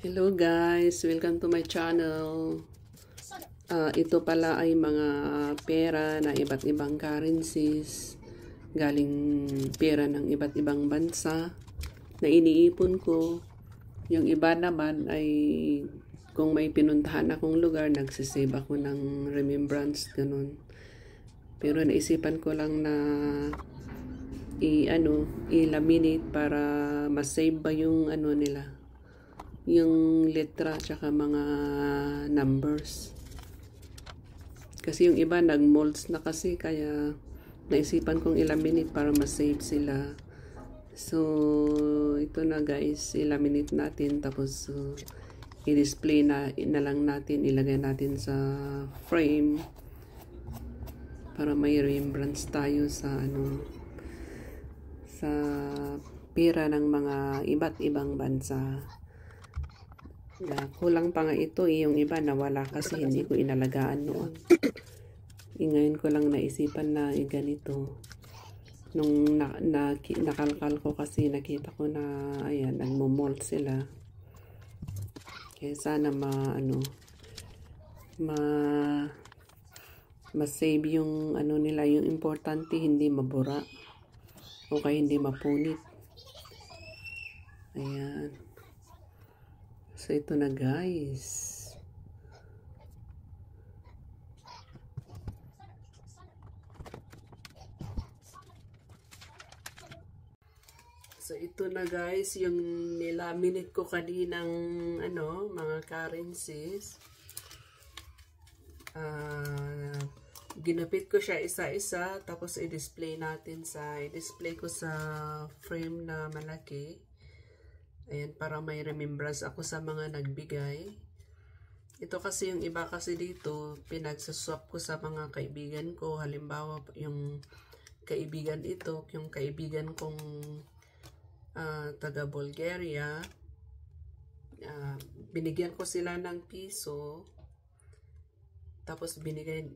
Hello guys, welcome to my channel. Ito pala ay mga pera na iba't ibang currencies, galing pera ng iba't ibang bansa na iniipon ko. Yung iba naman ay kung may pinuntahan akong lugar, nagsisave ako ng remembrance, ganun. Pero naisipan ko lang na i-laminate para ma-save ba yung nila, yung letra tsaka mga numbers. Kasi yung iba nag-molds na kasi, kaya naisipan kong i-laminate para ma-save sila. So ito na guys, i-laminate natin, tapos i-display na lang natin, ilagay natin sa frame para may remembrance tayo sa sa pera ng mga iba't ibang bansa. Kulang pa nga ito yung iba nawala kasi hindi ko inalagaan noon. Ngayon ko lang naisipan na ganito. Nung nakalkal ko kasi nakita ko na ayan, nagmo-mold sila. Kaya sana ma-save yung nila, yung importante hindi mabura o kaya hindi mapunit. Ayan. So ito na guys. So ito na guys yung nilaminate ko kaninang mga currencies. Ginupit ko siya isa-isa, tapos i-display ko sa frame na malaki. Ayan, para may remembrance ako sa mga nagbigay. Ito kasi yung iba kasi dito, pinagsaswap ko sa mga kaibigan ko. Halimbawa, yung kaibigan ito, yung kaibigan kong taga Bulgaria, binigyan ko sila ng piso. Tapos binigay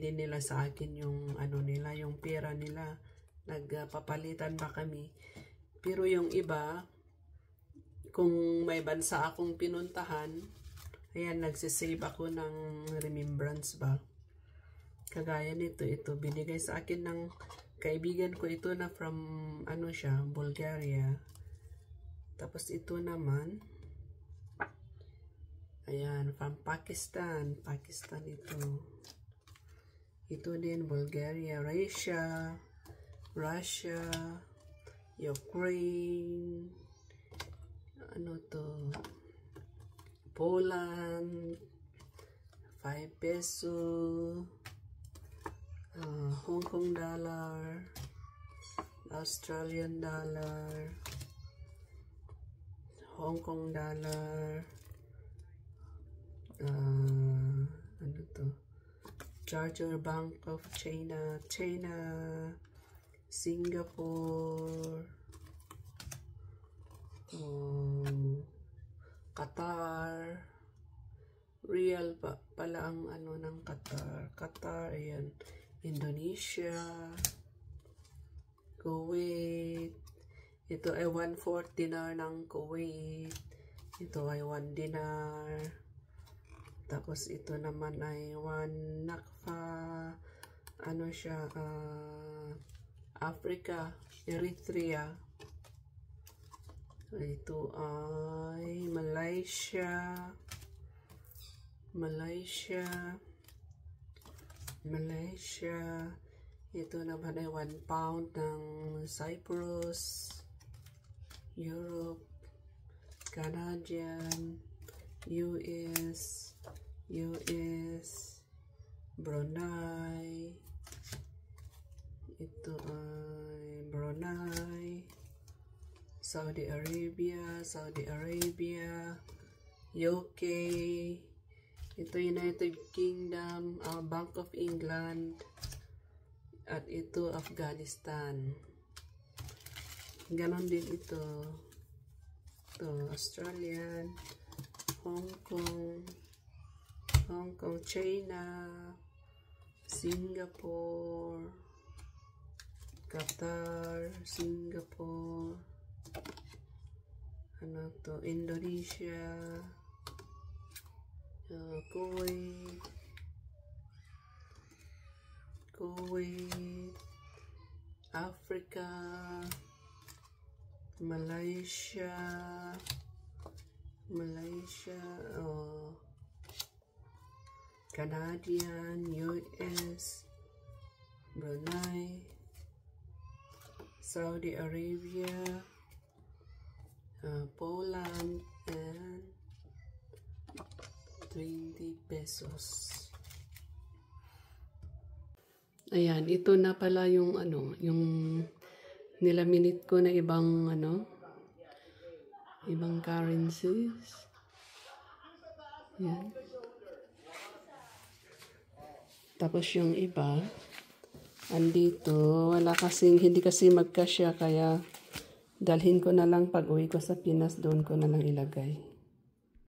din nila sa akin yung nila, yung pera nila. Nagpapalitan ba kami. Pero yung iba, kung may bansa akong pinuntahan, ayan, nagsisave ako ng remembrance ba. Kagaya nito, ito binigay sa akin ng kaibigan ko ito na from Bulgaria. Tapos ito naman, ayan, from Pakistan ito. Ito din Bulgaria, Russia, Ukraine, Poland, 5 peso, Hong Kong dollar, Australian dollar, Hong Kong dollar, Charter Bank of China, Singapore, Qatar, real pala ang ng Qatar, ayan, Indonesia, Kuwait, ito ay 1/4 dinar ng Kuwait, ito ay 1 dinar, tapos ito naman ay 1 nakfa, Africa, Eritrea. Ito ay Malaysia. Ito naman ay 1 pound ng Cyprus, Europe, Canadian, US, Brunei. Ito ay Brunei, Saudi Arabia, UK, ito United Kingdom, Bank of England, at ito Afghanistan. Ganon din ito Australian, Hong Kong, China, Singapore, Qatar, Singapore, ano to, Indonesia, Kuwait, Africa, Malaysia, Canadian, US, Brunei, Saudi Arabia, Poland, and 20 pesos. Ayan, ito na pala yung ano, yung nilaminate ko na ibang ano, ibang currencies. Ayan. Tapos yung iba, andito, hindi kasi magkasya, kaya dalhin ko na lang pag uwi ko sa Pinas, doon ko na lang ilagay.